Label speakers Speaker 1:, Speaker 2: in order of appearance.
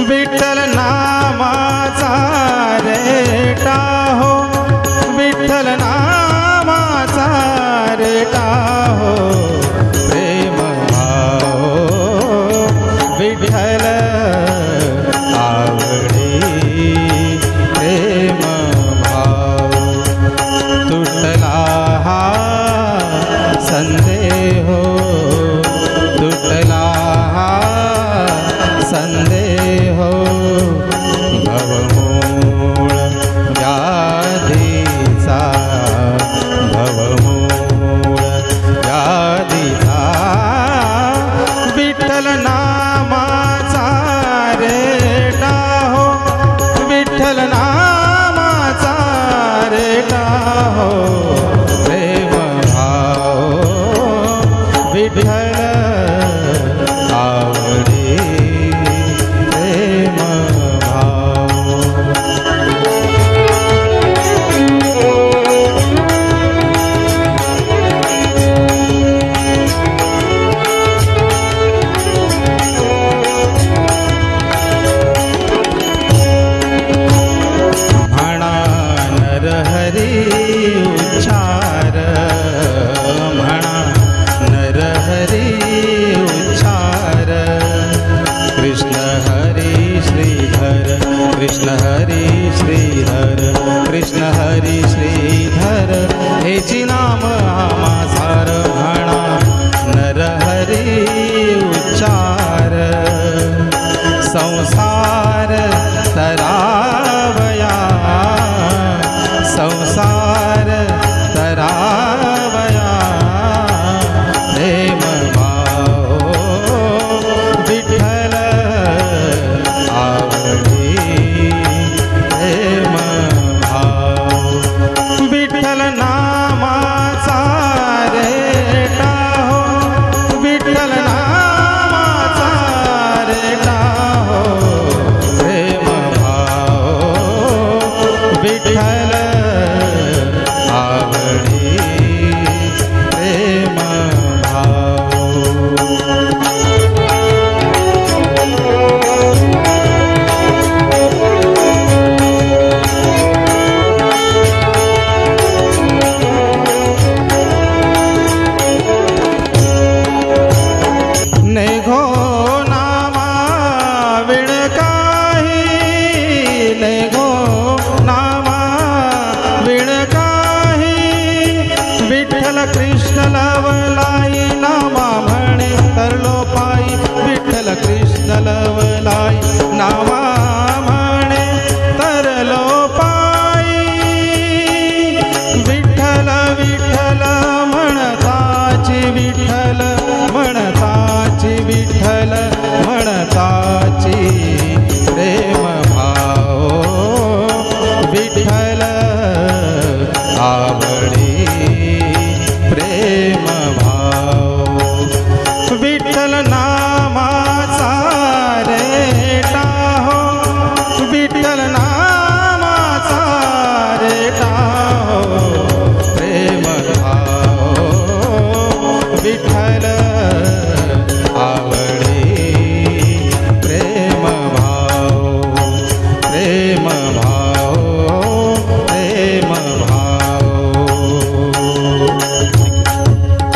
Speaker 1: विठ्ठल नामाचा रेटा हो, विठ्ठल नामाचा रेटा हो, प्रेम भाव विठ्ठल आवडी, प्रेम भाव तुटला हा संदेह, तुटला हा संदेह, भवमूळ व्याधीचा, भवमूळ व्याधीचा, विठ्ठल नामाचा रेटा हो, विठ्ठल नामाचा रेटा हो, प्रेम भाव विठ्ठल आवडी, प्रेम भाव म्हणा नरहरी उच्चार, म्हणा नरहरी उच्चार, कृष्ण हरी श्रीधर, कृष्ण हरी श्रीधर, कृष्ण हरी श्रीधर, हेची नाम आमासार, म्हणा नरहरी उच्चार, संसार तरावया, संसार तरावया, प्रेम भाव विठ्ठल आवडी, प्रेम भाव विठ्ठल नामाचा रेटा हो, विठ्ठल नामाचा रेटा हो, प्रेम भाव विठ्ठल आवडी, प्रेम भाव नेघो नामा विण काही, नेघो नामा विण काही, विठ्ठल